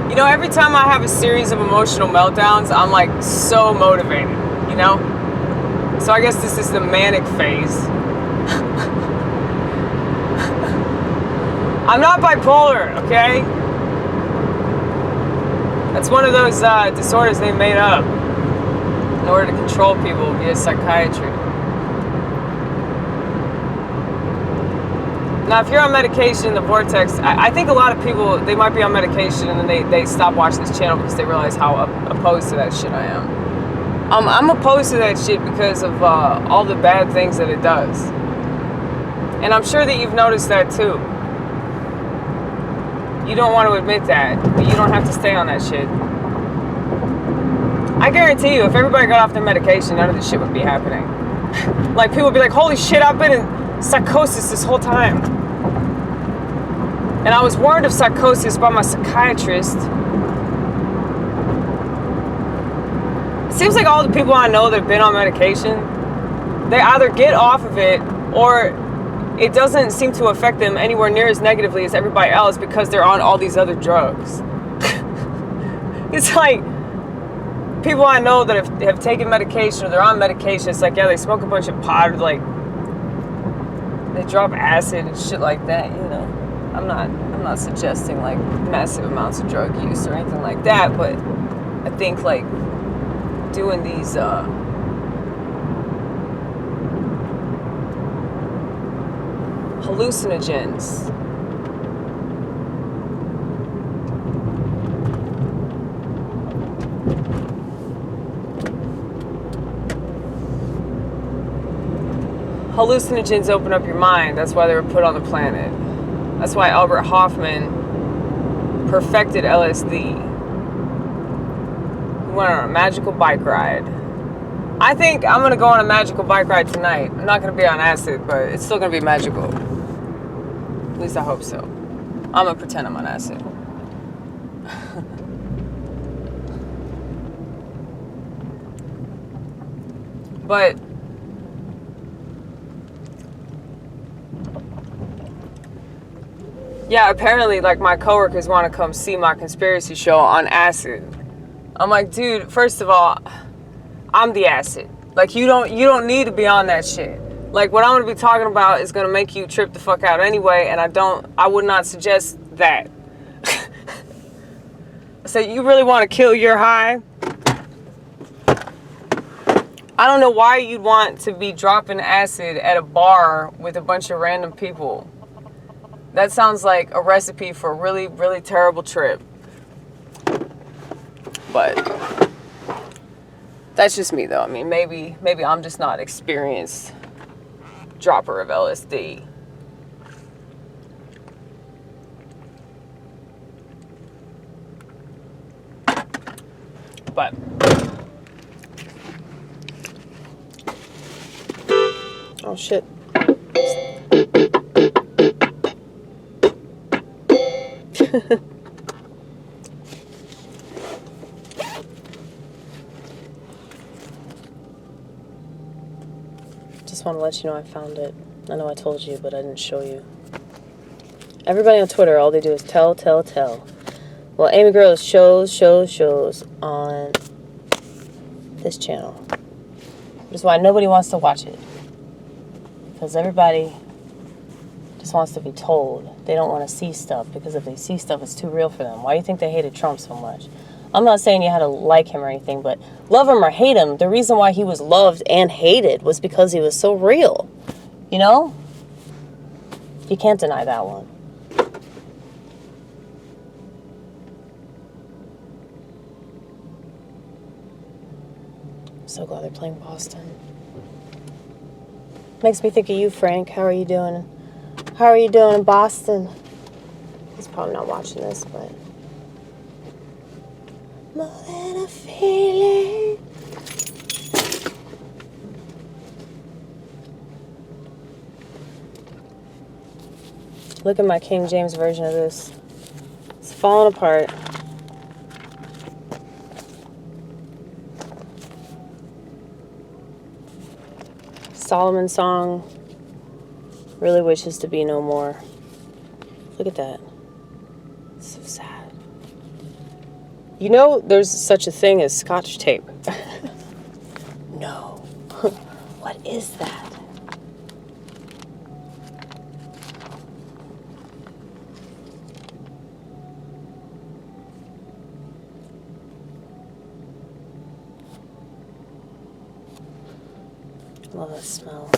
You know, every time I have a series of emotional meltdowns, I'm like so motivated, you know? So I guess this is the manic phase. I'm not bipolar, okay? That's one of those disorders they made up in order to control people via psychiatry. Now, if you're on medication, the vortex, I think a lot of people, they might be on medication and then they stop watching this channel because they realize how opposed to that shit I am. I'm opposed to that shit because of all the bad things that it does. And I'm sure that you've noticed that too. You don't want to admit that, but you don't have to stay on that shit. I guarantee you, if everybody got off their medication, none of this shit would be happening. Like, people would be like, holy shit, I've been in psychosis this whole time. And I was warned of psychosis by my psychiatrist. It seems like all the people I know that have been on medication, they either get off of it or it doesn't seem to affect them anywhere near as negatively as everybody else because they're on all these other drugs. It's like people I know that have taken medication or they're on medication, it's like, yeah, they smoke a bunch of pot or like they drop acid and shit like that, you know. I'm not suggesting like massive amounts of drug use or anything like that, but I think like doing these hallucinogens. Hallucinogens open up your mind. That's why they were put on the planet. That's why Albert Hoffman perfected LSD. He went on a magical bike ride. I think I'm going to go on a magical bike ride tonight. I'm not going to be on acid, but it's still going to be magical. At least I hope so. I'm going to pretend I'm on acid. But yeah, apparently, like, my coworkers want to come see my conspiracy show on acid. I'm like, dude, first of all, I'm the acid. Like, you don't need to be on that shit. Like, what I'm going to be talking about is going to make you trip the fuck out anyway, and I would not suggest that. So you really want to kill your high? I don't know why you'd want to be dropping acid at a bar with a bunch of random people. That sounds like a recipe for a really, really terrible trip. But that's just me, though. I mean, maybe I'm just not experienced dropper of LSD. But oh shit. Just want to let you know I found it. I know I told you, but I didn't show you. Everybody on Twitter, all they do is tell. Well, Amy Girls shows on this channel. Which is why nobody wants to watch it. Because everybody just wants to be told. They don't want to see stuff, because if they see stuff, it's too real for them. Why do you think they hated Trump so much? I'm not saying you had to like him or anything, but love him or hate him, the reason why he was loved and hated was because he was so real. You know? You can't deny that one. I'm so glad they're playing Boston. Makes me think of you, Frank. How are you doing? How are you doing in Boston? He's probably not watching this, but... More than a feeling. Look at my King James version of this. It's falling apart. Solomon's song, really wishes to be no more. Look at that. It's so sad. You know, there's such a thing as scotch tape. No. What is that? Love that smell.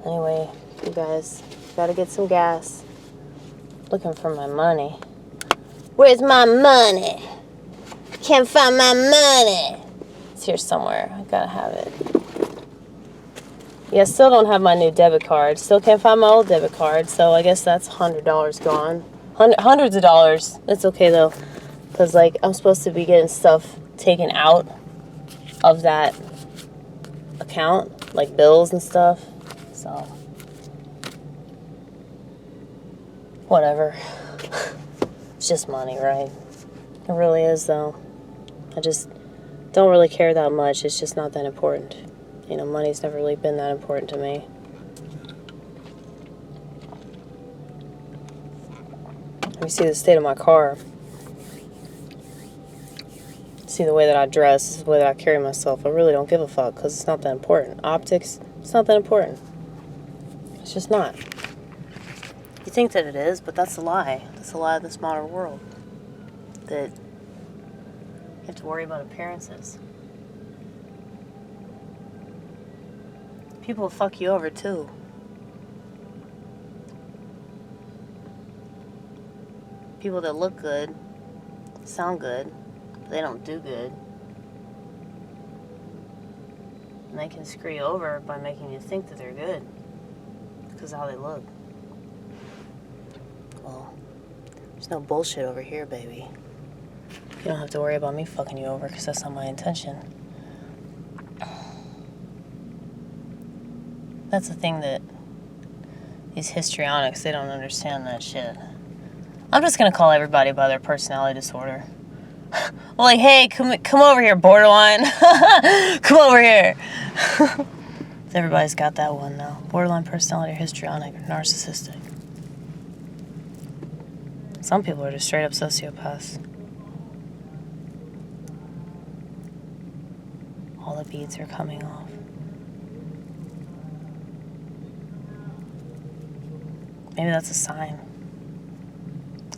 Anyway, you guys, gotta get some gas. Looking for my money. Where's my money? Can't find my money. It's here somewhere. I gotta have it. Yeah, still don't have my new debit card. Still can't find my old debit card. So I guess that's $100 gone. Hundreds of dollars. It's okay though, because like I'm supposed to be getting stuff taken out of that account, like bills and stuff. So whatever. It's just money, right? It really is though. I just don't really care that much. It's just not that important. You know, money's never really been that important to me. Let me see the state of my car. See the way that I dress, the way that I carry myself. I really don't give a fuck because it's not that important. Optics, it's not that important. It's just not. You think that it is, but that's a lie. That's a lie of this modern world. That you have to worry about appearances. People will fuck you over too. People that look good, sound good, but they don't do good. And they can screw you over by making you think that they're good because of how they look. Well, there's no bullshit over here, baby. You don't have to worry about me fucking you over because that's not my intention. That's the thing that these histrionics, they don't understand that shit. I'm just gonna call everybody by their personality disorder. Like, hey, come over here, borderline. Come over here. Everybody's got that one now. Borderline personality, or histrionic, or narcissistic. Some people are just straight up sociopaths. All the beads are coming off. Maybe that's a sign.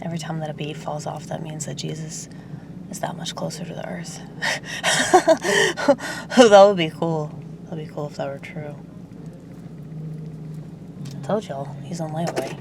Every time that a bead falls off, that means that Jesus is that much closer to the earth. That would be cool. That would be cool if that were true. I told y'all, he's on layaway.